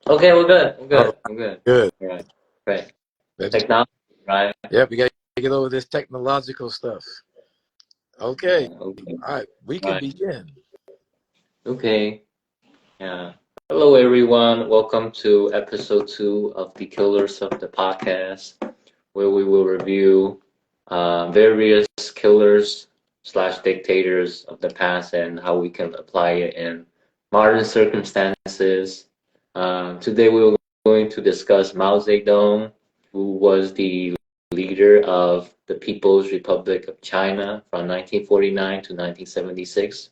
Okay, we're good. We're All good. right, We're good. good. All right. Great. That's, Technology, right? yeah, we got to get over this technological stuff. Okay. Yeah, okay. All right, we can Right. begin. Okay. Yeah. Hello, everyone. Welcome to episode 2 of the Killers of the Podcast, where we will review various killers slash dictators of the past and how we can apply it in modern circumstances. Today, we're going to discuss Mao Zedong, who was the leader of the People's Republic of China from 1949 to 1976.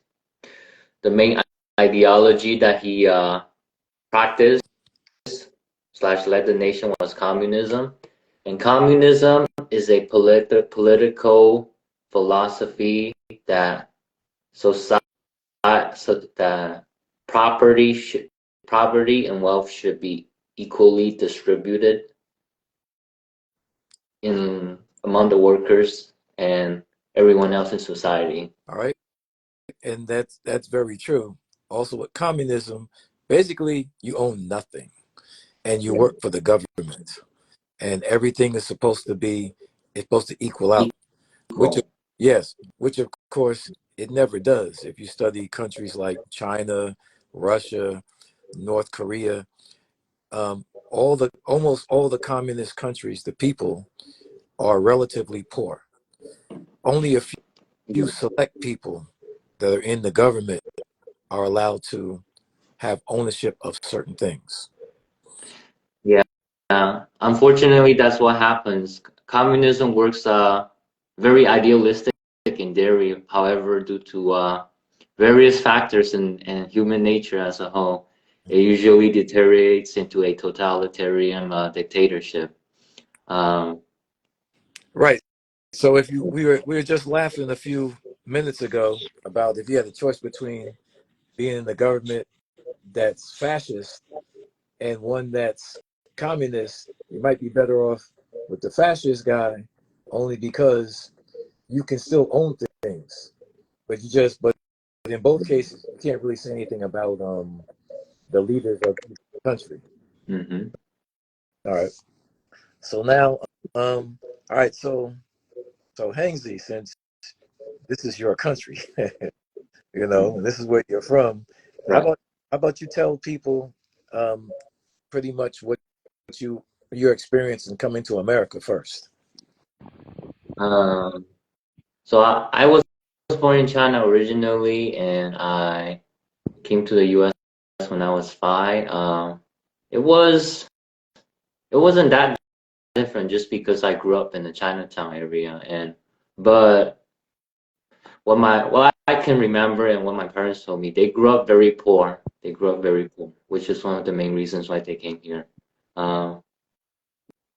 The main ideology that he practiced slash led the nation was communism. And communism is a political philosophy that society, so that property and wealth should be equally distributed in among the workers and everyone else in society. All right. And that's very true. Also, with communism, basically, you own nothing and you work for the government, and everything is supposed to be, it's supposed to equal out, which, Equal. yes, which of course it never does. If you study countries like China, Russia, North Korea, almost all the communist countries, the people are relatively poor. Only a few select people that are in the government are allowed to have ownership of certain things. Yeah. Unfortunately, that's what happens. Communism works very idealistic in theory. However, due to various factors in human nature as a whole, it usually deteriorates into a totalitarian dictatorship. Um, Right. So if you we were just laughing a few minutes ago about if you had a choice between being in the government that's fascist and one that's communist, you might be better off with the fascist guy only because you can still own things. But in both cases you can't really say anything about the leaders of the country. mhm. All right. So now all right, so Hangzy, since this is your country, and this is where you're from. How Right. about how about you tell people um, pretty much what you your experience in coming to America first? Um, so I was born in China originally, and I came to the U.S. when I was 5. It was it wasn't that different just because I grew up in the Chinatown area, and but what I can remember and what my parents told me, they grew up very poor. They grew up very poor, which is one of the main reasons why they came here. Um,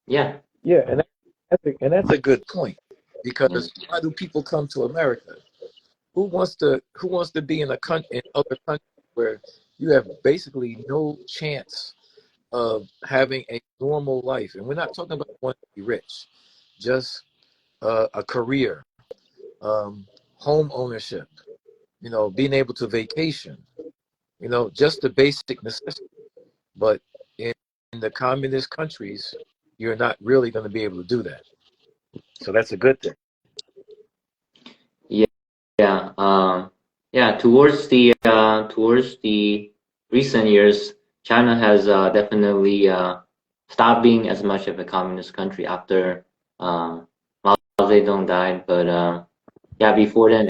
yeah, Yeah, and that's a good point yeah, because why do people come to America? Who wants to be in in other countries where you have basically no chance of having a normal life? And we're not talking about wanting to be rich, just a career, um, home ownership, being able to vacation, just the basic necessities. But in the communist countries, you're not really going to be able to do that. So that's a good thing. yeah, yeah. Yeah. Towards the recent years, China has definitely stopped being as much of a communist country after Mao Zedong died. But yeah, before then,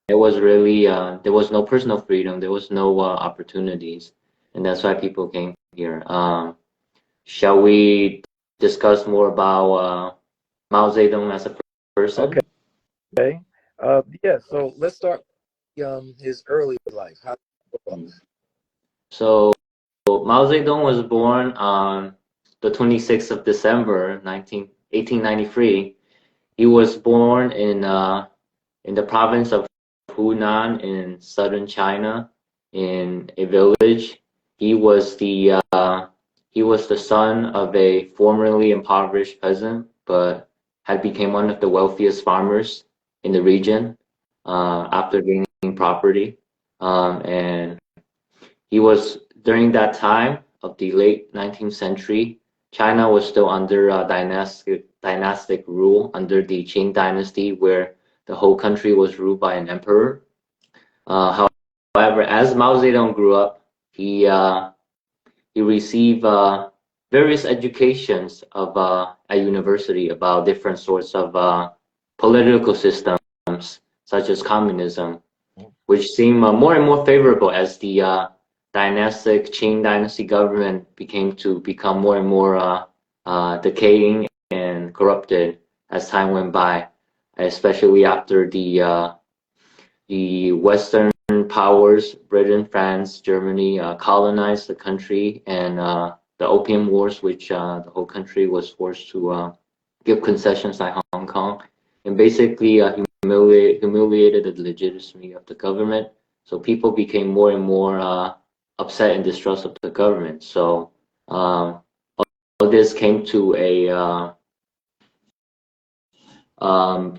it was really there was no personal freedom, there was no opportunities, and that's why people came here. Shall we discuss more about Mao Zedong as a person? Okay. Yeah. So let's start his early life. How did he grow up? So Mao Zedong was born on the 26th of December 1893. He was born in the province of Hunan in southern China in a village. He was the he was the son of a formerly impoverished peasant, but had become one of the wealthiest farmers in the region after gaining property. And he was during that time of the late 19th century, China was still under dynastic rule under the Qing dynasty, where the whole country was ruled by an emperor. However, as Mao Zedong grew up, he received various educations of at university about different sorts of political systems, such as communism, which seemed more and more favorable as the dynastic Qing dynasty government become more and more decaying and corrupted as time went by, especially after the Western powers, Britain, France, Germany, colonized the country, and the Opium Wars, which the whole country was forced to give concessions like Hong Kong, and basically humiliated the legitimacy of the government. So people became more and more upset and distrust of the government. So all this came to a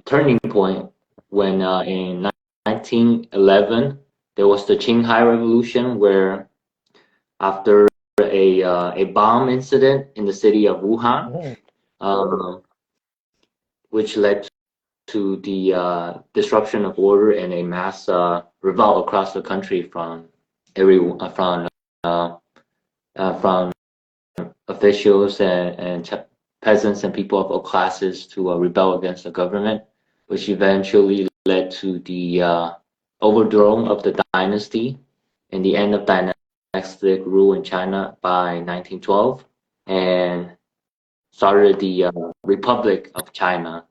turning point when in 1911 there was the Qinghai Revolution, where after a bomb incident in the city of Wuhan, which led to the disruption of order and a mass revolt across the country from officials and peasants and people of all classes to rebel against the government, which eventually led to the overthrow of the dynasty and the end of dynastic rule in China by 1912, and started the Republic of China.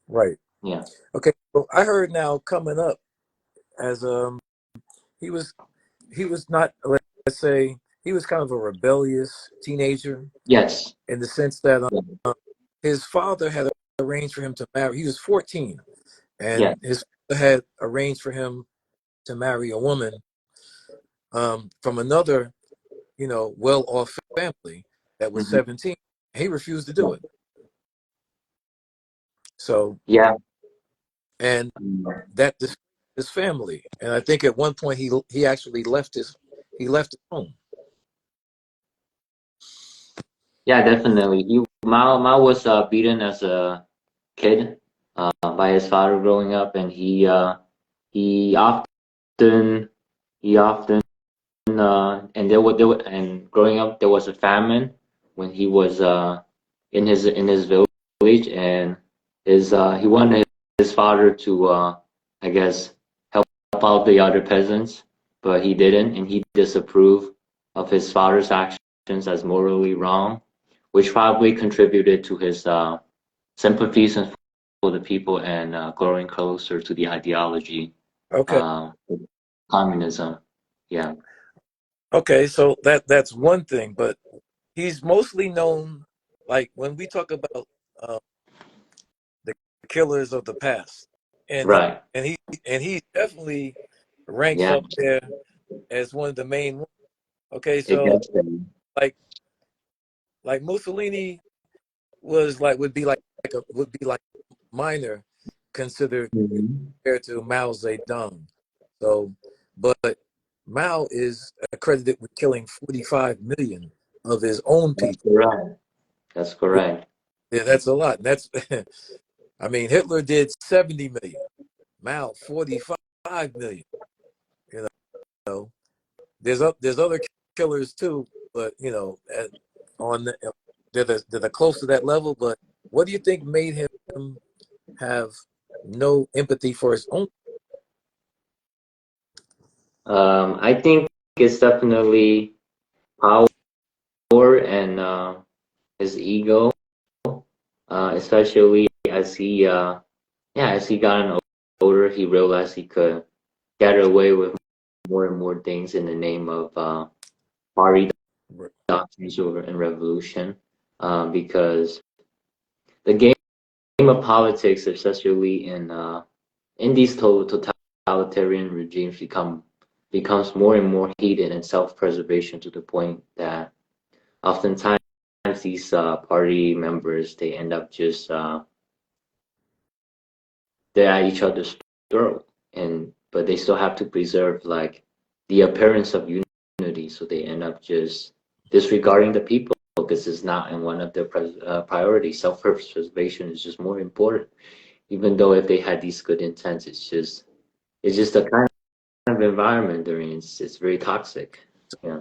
Right. Yeah. Okay. So I heard now coming up as he was not, let's say, he was kind of a rebellious teenager Yes. in the sense that Yeah. his father had arranged for him to marry. He was 14, Yeah. and his father had arranged for him to marry a woman from another, well-off family that was Mhm. 17. He refused to do it. So, Yeah. and that disgraced his family. And I think at one point he actually left his home. Yeah, definitely. Mao was beaten as a kid by his father growing up, and he often he often and and growing up there was a famine when he was in his village, and he wanted his father to I guess help out the other peasants, but he didn't, and he disapproved of his father's actions as morally wrong, which probably contributed to his sympathies for the people and growing closer to the ideology Okay. uh, communism. Yeah. Okay. So that's one thing, but he's mostly known, like when we talk about uh, the killers of the past, and Right. he definitely ranks Yeah. up there as one of the main ones. Okay, It so definitely. like Mussolini would be like minor considered Mhm. compared to Mao Zedong. So, but Mao is accredited with killing 45 million of his own That's people. correct. That's correct. Yeah, that's a lot. That's I mean, Hitler did 70 million. Mao 45 million. You know, there's other killers too, but on they're close to that level. But what do you think made him have no empathy for his own? I think it's definitely power and his ego, especially as he got older, he realized he could get away with more and more things in the name of party doctrines and revolution, because the game of politics, especially in these totalitarian regimes, becomes more and more heated and self-preservation to the point that oftentimes these party members they end up just they're at each other's throat, and but they still have to preserve like the appearance of unity. Japanese, so they end up just disregarding the people because it's not in one of their priorities. Self-preservation is just more important, even though if they had these good intents, it's just the kind of environment they're in. It's very toxic. Yeah,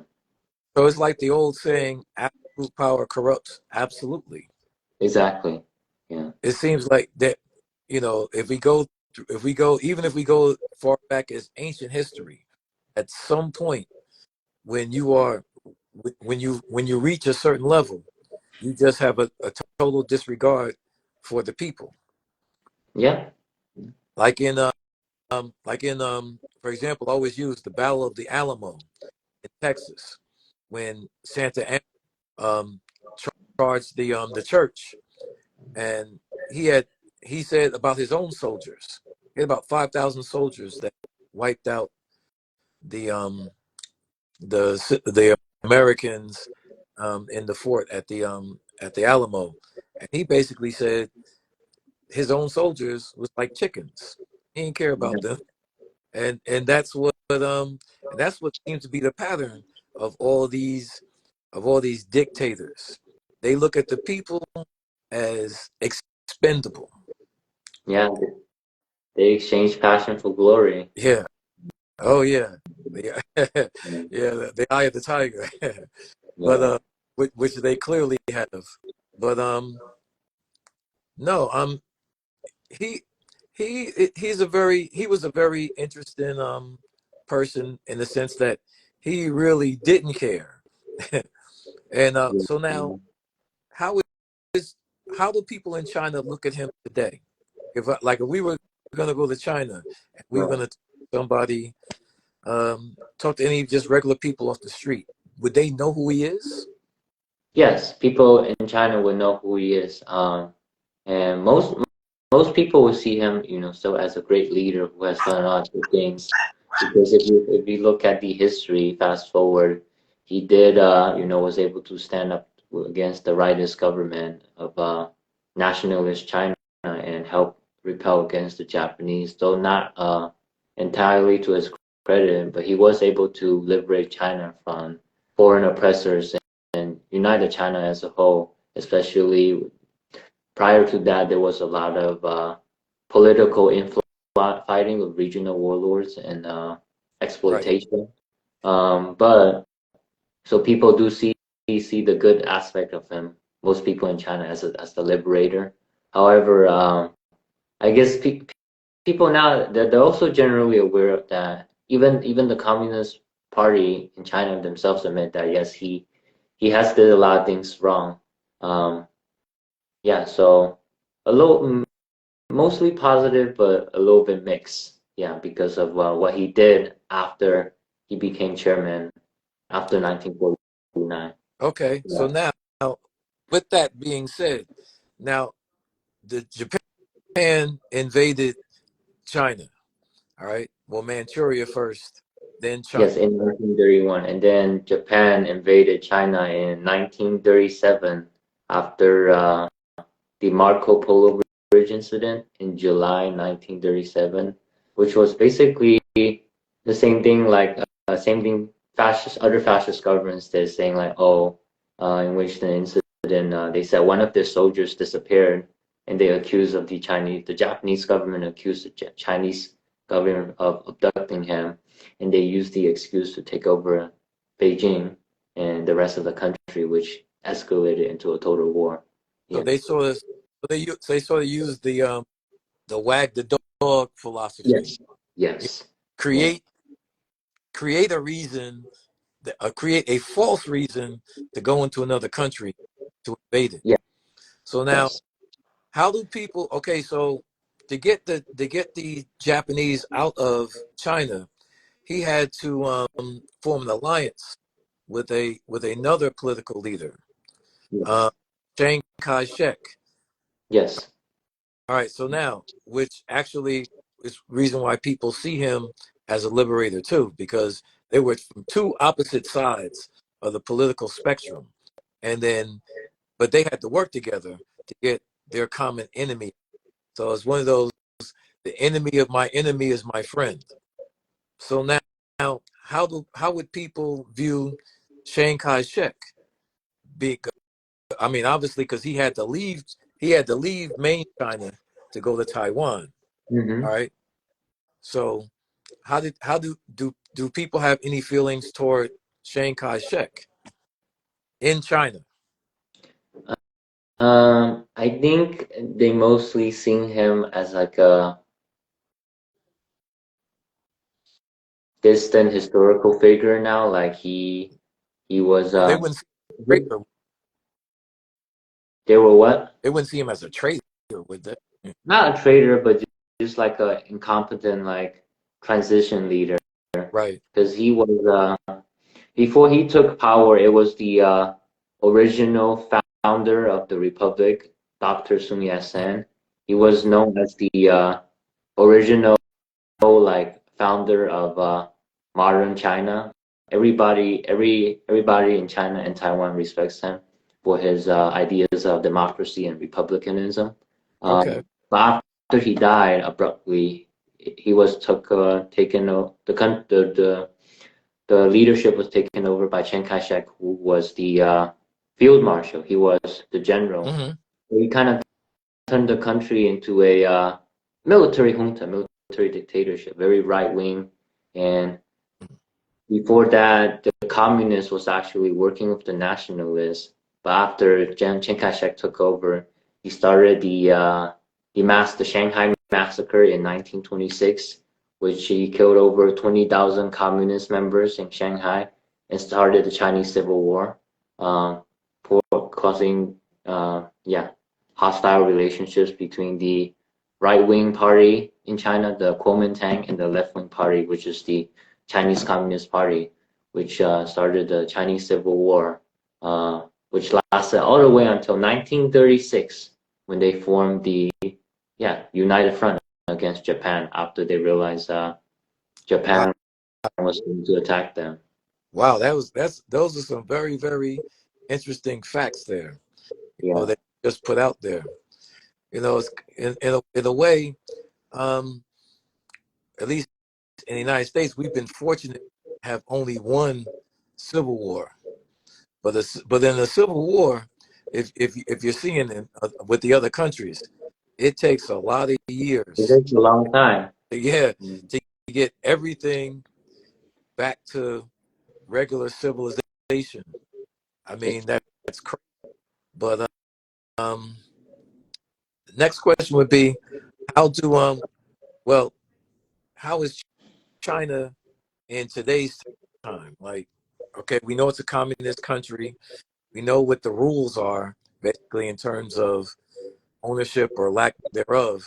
So it's like the old saying, absolute power corrupts absolutely. exactly. Yeah, It seems like that, even if we go far back as ancient history, at some point when you reach a certain level, you just have a total disregard for the people. yeah, Like in for example, I always use the Battle of the Alamo in Texas when Santa Anna um, charged the church, and he had he said about his own soldiers. He had about 5,000 soldiers that wiped out the the Americans in the fort at the Alamo, and he basically said his own soldiers was like chickens. He didn't care about yeah, them, and that's what seems to be the pattern of all these dictators. They look at the people as expendable. yeah. They exchange passion for glory. Yeah. Oh yeah. Yeah. Yeah, Yeah. The eye of the tiger. But yeah, which they clearly have. But no. He he was a very interesting person in the sense that he really didn't care. And so now, yeah. how is how do people in China look at him today? If we were going to go to China and we were Right. going to somebody talk to any just regular people off the street, would they know who he is? Yes, people in China would know who he is. And most people will see him, still as a great leader who has done a lot of good things. Because if you look at the history, fast forward, he did, was able to stand up against the rightist government of nationalist China and help repel against the Japanese, though not entirely to his credit, but he was able to liberate China from foreign oppressors and united China as a whole, especially prior to that, there was a lot of political fighting with regional warlords and Right. exploitation. But so people do see the good aspect of him. Most people in China as the liberator. However, I guess people now they're also generally aware of that. Even the Communist Party in China themselves admit that yes, he has did a lot of things wrong. Um, yeah, so a little mostly positive, but a little bit mixed. Yeah, because of what he did after he became chairman after 1949. Okay. Yeah. So now, with that being said, now the Japan invaded China. All right. Well, Manchuria first, then Yes, China. in 1931, and then Japan invaded China in 1937 after the Marco Polo Bridge incident in July 1937, which was basically the same thing like same thing other fascist governments did, saying like in which the incident they said one of their soldiers disappeared and they accused of the Japanese government accused the Chinese government of abducting him, and they used the excuse to take over Beijing and the rest of the country, which escalated into a total war. So Yeah. they sort of they sort of used the wag the dog philosophy. Yes. You Yes. Yeah. create create a reason, create a false reason to go into another country to invade it. Yeah. So now, Yes. how do people? Okay, so to get the Japanese out of China, he had to form an alliance with another political leader, uh, Yes. Chiang Kai-shek. Yes. All right, so now, which actually is reason why people see him as a liberator too, because they were from two opposite sides of the political spectrum, and then but they had to work together to get their common enemy. So it's one of those: the enemy of my enemy is my friend. So now, how would people view Chiang Kai-shek? Because I mean, obviously, because he had to leave main China to go to Taiwan. All Mm-hmm. right. So how do people have any feelings toward Chiang Kai-shek in China? I think they mostly seen him as like a distant historical figure now. Like he was Oh, they wouldn't see him as a traitor. they were what? They wouldn't see him as a traitor, would they? Not a traitor, but just like a incompetent like transition leader. Right. Because he was before he took power, it was the original founder of the republic, Dr. Sun Yat-sen. He was known as the original like founder of modern China. Everybody in China and Taiwan respects him for his ideas of democracy and republicanism. Okay. But after he died abruptly, he was taken the leadership was taken over by Chiang Kai-shek, who was the field marshal. He was the general. Hmm. He kind of turned the country into a military junta, military dictatorship, very right wing. And before that, the communist was actually working with the nationalists. But after Chiang Kai-shek took over, he started the Shanghai massacre in 1926, which he killed over 20,000 communist members in Shanghai and started the Chinese Civil War, um, for causing yeah, hostile relationships between the right wing party in China, the Kuomintang, and the left wing party, which is the Chinese Communist Party, which started the Chinese Civil War, which lasted all the way until 1936 when they formed the United Front against Japan after they realized Wow. Japan was going to attack them. Wow. That's those are some very, very interesting facts there. Yeah. That you just put out there. It's in a way, um, at least in the United States, we've been fortunate to have only one civil war. But in the Civil War, if you're seeing it with the other countries, it takes a lot of It years, takes a long time. yeah, Mm. to get everything back to regular civilization. I It's mean that's crazy. But um, the next question would be, how do well, how is China in today's time? Like, okay, we know it's a communist country. We know what the rules are, basically in terms of ownership or lack thereof.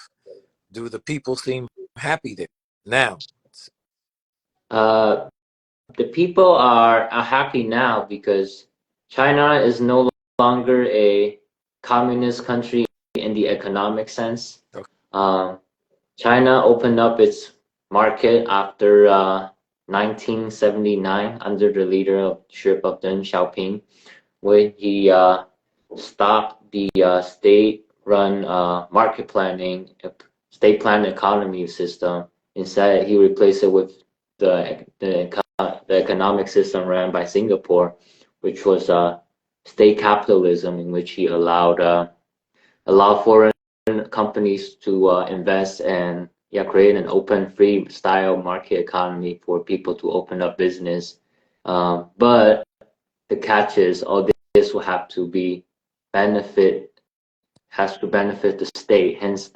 Do the people seem happy there now? uh, the people are happy now because China is no longer a communist country in the economic sense. Okay. Um, China opened up its market after 1979 under the leadership of Deng Xiaoping, when he stopped the state-run market planning, state-planned economy system. Instead, he replaced it with the economic system ran by Singapore, which was state capitalism, in which he allowed foreign companies to invest and create an open, free style market economy for people to open up business. But the catch is all this will have to be benefit has to benefit the state. Hence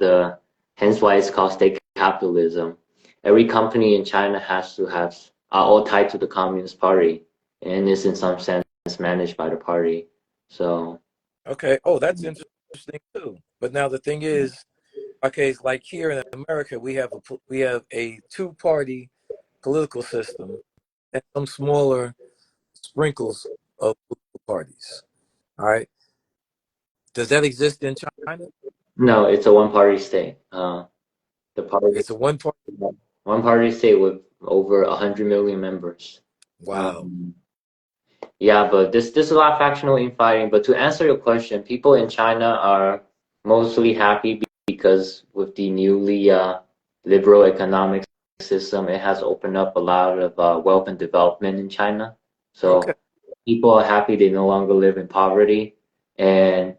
why it's called state capitalism. Every company in China has to have are all tied to the Communist Party and is in some sense managed by the party. So Okay. Oh, that's interesting too. But now the thing is, okay, it's like here in America, we have a two-party political system and some smaller sprinkles of political parties. All right. Does that exist in China? no, it's a one party state. The party It's a one party. one party state with over 100 million members. Wow. Um, Yeah, but this is a lot of factional infighting. But to answer your question, people in China are mostly happy because with the newly liberal economic system, it has opened up a lot of wealth and development in China. Okay. So people are happy they no longer live in poverty, and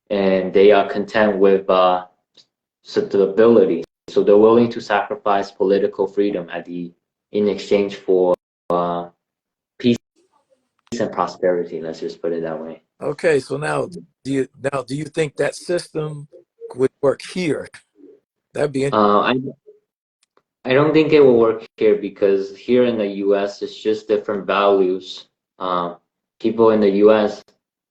they are content with stability. So they're willing to sacrifice political freedom in exchange for uh, peace and prosperity. Let's just put it that way. Okay. So do you think that system would work here? That'd be interesting. Uh, I I don't think it will work here because here in the U.S. it's just different values. People in the U.S.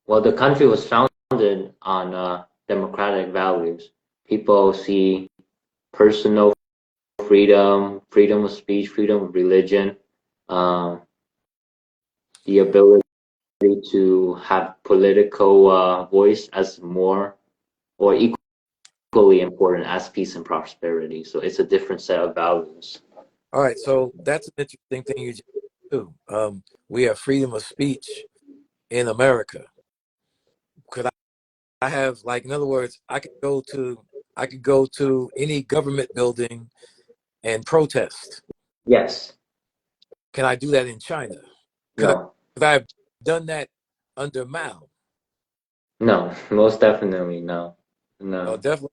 Well, the country was founded on democratic values. People see personal freedom, freedom of speech, freedom of religion, um, the ability to have political voice as more or equally important as peace and prosperity. So it's a different set of values. All right. So that's an interesting thing you just do. We have freedom of speech in America. Could I have, like, in other words, I could go to any government building and protest. Yes. Can I do that in China? Could I No. could I have done that under Mao? No. Most definitely no. Oh, No. definitely.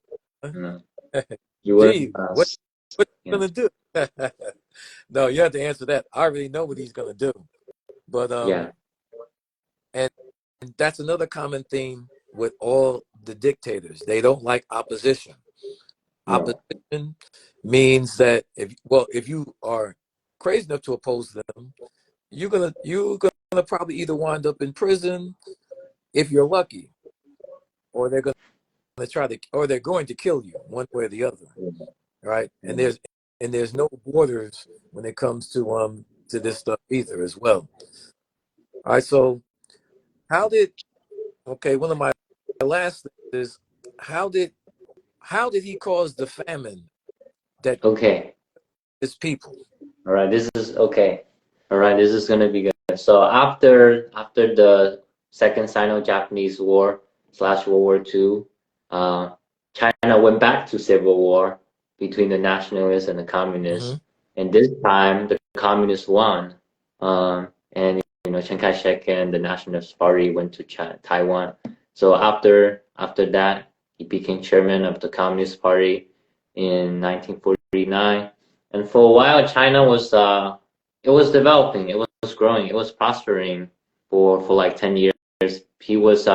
No. You wouldn't. Gee, what you Yeah. gonna do? No, you have to answer that. I already know what he's gonna do. But Yeah. and that's another common theme with all the dictators. They don't like opposition. No. Opposition means that if you are crazy enough to oppose them, you're gonna probably either wind up in prison if you're lucky, or they're going to kill you one way or the other, right? And Yeah. there's no borders when it comes to this stuff either as well. All right, so how did okay, one of my last things is how did how did he cause the famine that Okay. his people? All right. This is okay. All right. This is gonna be good. So after the Second Sino-Japanese War slash World War II, uh, China went back to civil war between the nationalists and the Hmm. communists, and this time the communists won. And Chiang Kai-shek and the Nationalist Party went to Taiwan. So after that, he became chairman of the Communist Party in 1949. And for a while, China was it was developing, it was growing, it was prospering for like 10 years. He was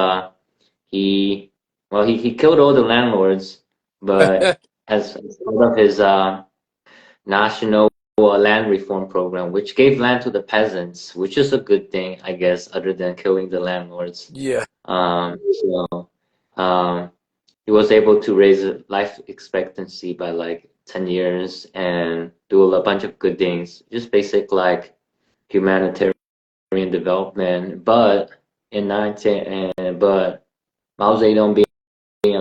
he he killed all the landlords, but as part of his national land reform program, which gave land to the peasants, which is a good thing, I guess, other than killing the landlords. Yeah. So he was able to raise life expectancy by like 10 years and do a bunch of good things, just basic like humanitarian development. But in 19, but Mao Zedong being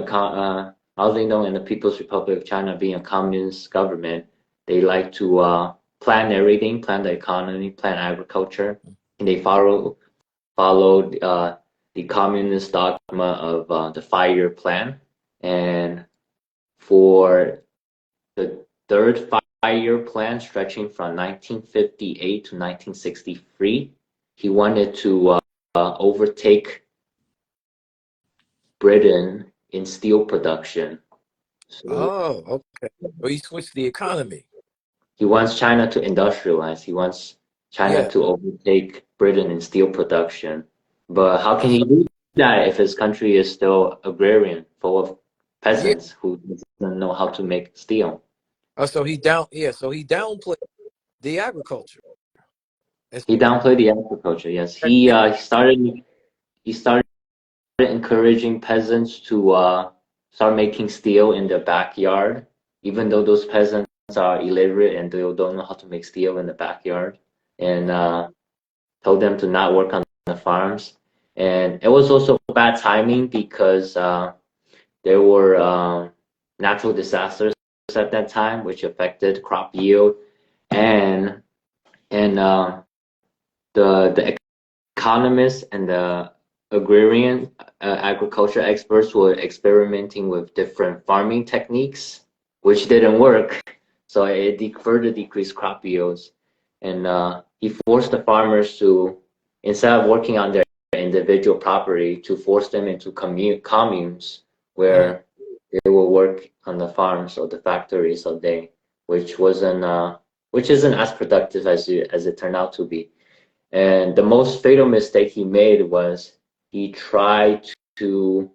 Mao Zedong and the People's Republic of China being a communist government, they like to plan everything, plan the economy, plan agriculture, and they followed the communist dogma of the 5-year plan. And for the third 5-year plan, stretching from 1958 to 1963, he wanted to overtake Britain in steel production. So Oh, okay. So he switched the economy. he wants China to industrialize. He wants China Yeah. to overtake Britain in steel production. But how can So he do that if his country is still agrarian, full of yeah. peasants who doesn't know how to make steel? So he down. Yeah. So he downplayed the agriculture. He Especially, downplayed the agriculture. Yes, yeah. he started encouraging peasants to start making steel in their backyard, even though those peasants are illiterate and they don't know how to make steel in the backyard, and told them to not work on the farms. And it was also bad timing because there were natural disasters at that time, which affected crop yield, and the economists and the agrarian agriculture experts were experimenting with different farming techniques, which didn't work. So it further decreased crop yields, and he forced the farmers to, instead of working on their individual property, to force them into communes Mm. where they will work on the farms or the factories all day, which wasn't which isn't as productive as it turned out to be. And the most fatal mistake he made was he tried to,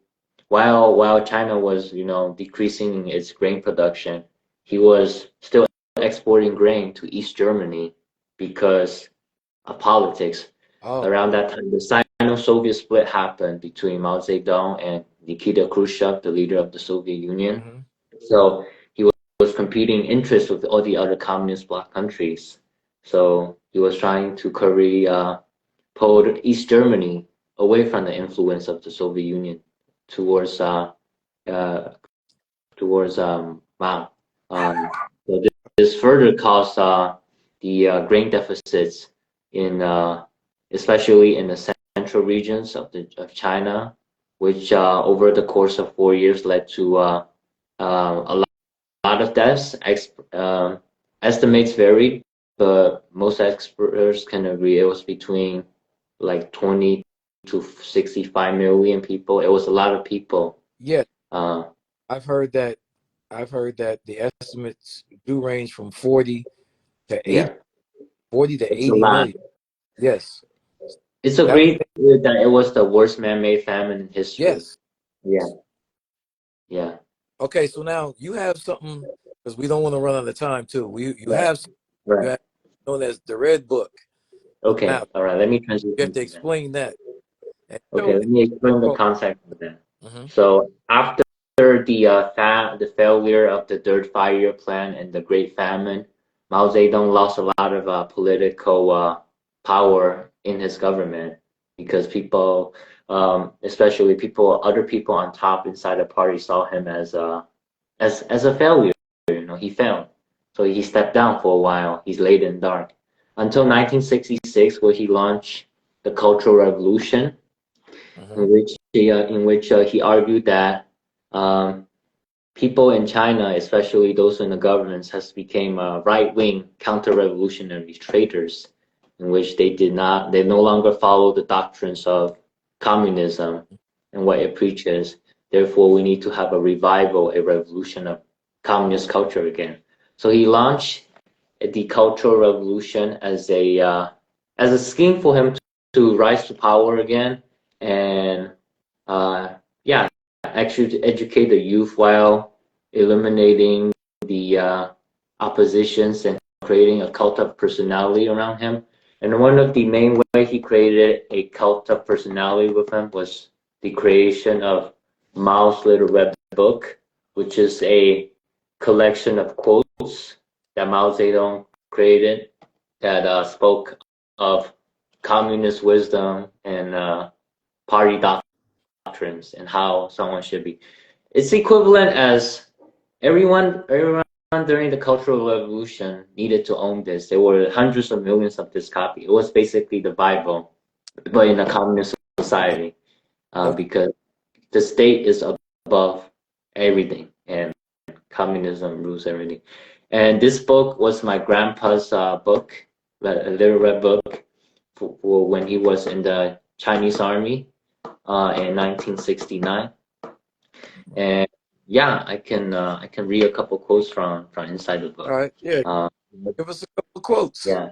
while China was, decreasing its grain production, he was still exporting grain to East Germany because of politics. Oh. Around that time, the Sino-Soviet split happened between Mao Zedong and Nikita Khrushchev, the leader of the Soviet Union. Mm-hmm. So he was competing interests with all the other communist bloc countries. So he was trying to pull East Germany away from the influence of the Soviet Union towards uh, Mao. So this further caused the grain deficits in especially in the central regions of China, which over the course of 4 years led to a lot of deaths. Estimates varied, but most experts can agree it was between like 20 to 65 million people. It was a lot of people. Yeah, Uh, I've heard that. I've heard that the estimates do range from 40 to 80, yeah, 40 to it's a 80 lot. million. Yes, It's that would agreed make, that it was the worst man-made famine in history. yes. Yeah, yeah, Okay, so now you have something because we don't want to run out of time too. You right, have you right. have known as the Red Book. Okay, Now all right. Let me you have transition to to that. explain that and Okay, show let me the explain the quote. concept of that. Hmm. So after the failure of the Third Five-Year Plan and the Great Famine, Mao Zedong lost a lot of political power in his government because people, especially other people on top inside the party, saw him as a failure. He failed, so he stepped down for a while. He's laid in dark until 1966, where he launched the Cultural Revolution, Hmm. in which he argued that um, people in China, especially those in the governments, has become right-wing counter-revolutionary traitors, in which they no longer follow the doctrines of communism and what it preaches. Therefore, we need to have a revolution of communist culture again. So he launched the Cultural Revolution as a scheme for him to rise to power again and yeah, actually to educate the youth while eliminating the oppositions and creating a cult of personality around him. And one of the main way he created a cult of personality with him was the creation of Mao's Little Red Book, which is a collection of quotes that Mao Zedong created that spoke of communist wisdom and party doctrines and how someone should be. It's equivalent as everyone during the Cultural Revolution needed to own this. There were hundreds of millions of this copy. It was basically the Bible, but in a communist society, Okay. because the state is above everything and communism rules everything. And this book was my grandpa's book, a little red book, for when he was in the Chinese army in 1969. And yeah, I can read a couple quotes from inside the All book. right. Yeah. Uh, Give us a couple of quotes. yeah,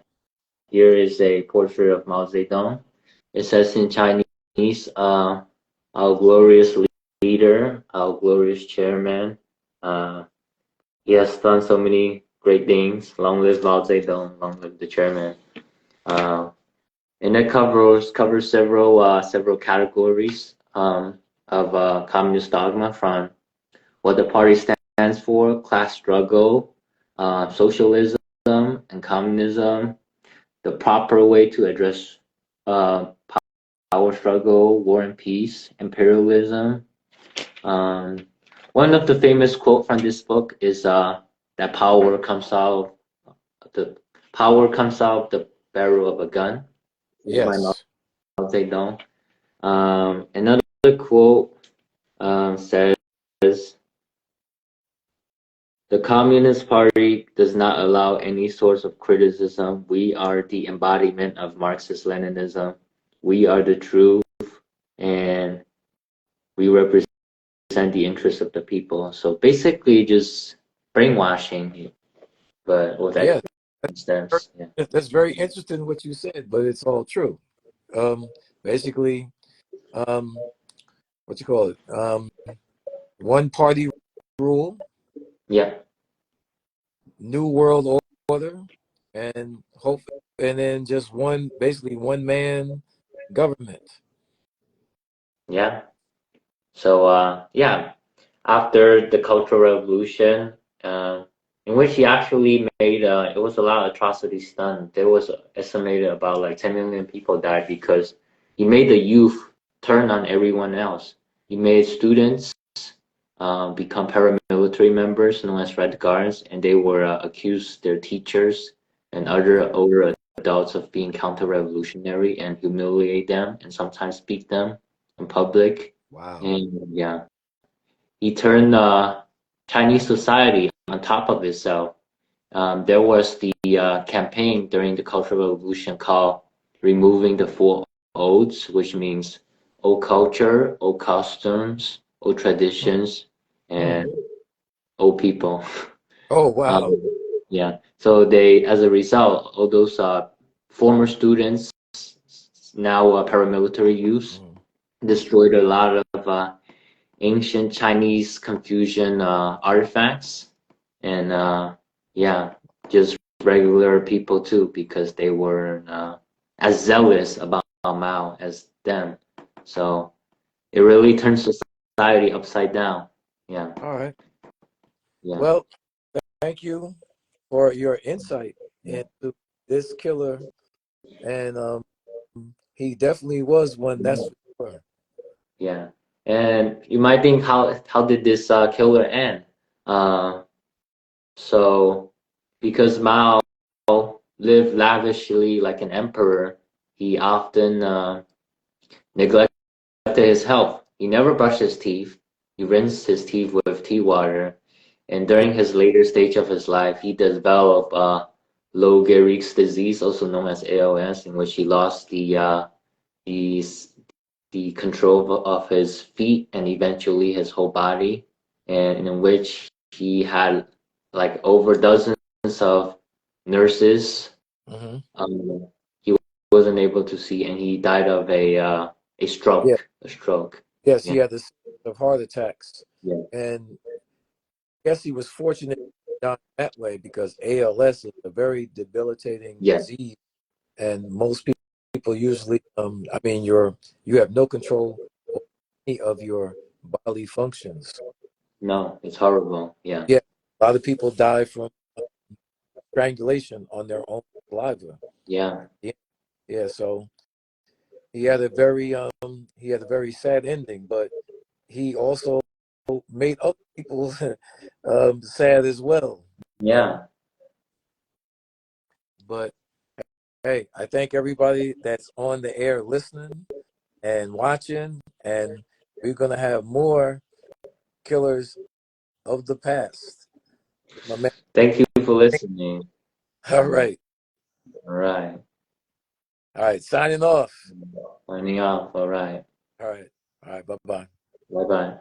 here is a portrait of Mao Zedong. It says in Chinese, "Our glorious leader, our glorious chairman. Uh, he has done so many great things. Long live Mao Zedong. Long live the chairman." Uh, and it covers several categories of communist dogma, from what the party stands for, class struggle, socialism, and communism, the proper way to address uh, power struggle, war and peace, imperialism. Um, One of the famous quote from this book is that the power comes out the barrel of a gun. This is by Mao Yes. Zedong. Another quote says, The Communist Party does not allow any source of criticism. We are the embodiment of Marxist-Leninism. We are the truth, and we represent the interests of the people. So basically, just brainwashing, but with Yeah, steps. Yeah. that's very interesting what you said, but it's all true. Basically, um, what you call it? One party rule, Yeah. new world order, and hope, and then just basically one man government. Yeah. So yeah, after the Cultural Revolution, uh, in which he actually made it was a lot of atrocities done. There was estimated about like 10 million people died because he made the youth turn on everyone else. He made students become paramilitary members known as Red Guards, and they were accused their teachers and other older adults of being counter-revolutionary and humiliate them and sometimes beat them in public. Wow. And yeah, he turned Chinese society on top of itself. There was the campaign during the Cultural Revolution called "Removing the Four Odes," which means old culture, old customs, old traditions, Hmm. and old people. Oh, wow. Um, yeah. So they, as a result, all those former students, now paramilitary youth, Mhm. destroyed a lot of ancient Chinese Confucian artifacts, and yeah, just regular people too, because they weren't as zealous about Mao as them. So it really turns society upside down. Yeah, All right. yeah, Well, thank you for your insight yeah, into this killer, and he definitely was one. That's for sure. yeah. And you might think, how did this killer end? Uh, so because Mao lived lavishly like an emperor, he often neglected his health. He never brushed his teeth. He rinsed his teeth with tea water. And Yeah. during his later stage of his life, he developed Lou Gehrig's disease, also known as ALS, in which he lost the, the control of his feet and eventually his whole body, and in which he had like over dozens of nurses. Hmm. He wasn't able to see, and he died of a Yeah. stroke. A stroke. Yes, he Yeah. had this of heart attacks, Yeah. and I guess he was fortunate down that way because ALS is a very debilitating Yeah. disease, and most people usually, I mean, you have no control over any of your bodily functions. No, it's horrible. Yeah. Yeah, a lot of people die from strangulation on their own saliva. Yeah. Yeah, yeah. So he had a very sad ending, but he also made other people sad as well. Um, Yeah. but hey, I thank everybody that's on the air listening and watching, and we're gonna have more killers of the past. My man. Thank you for listening. All Yeah. right, All right. all right. Signing off. Signing off. All right. All right, all right. Bye bye. Bye bye.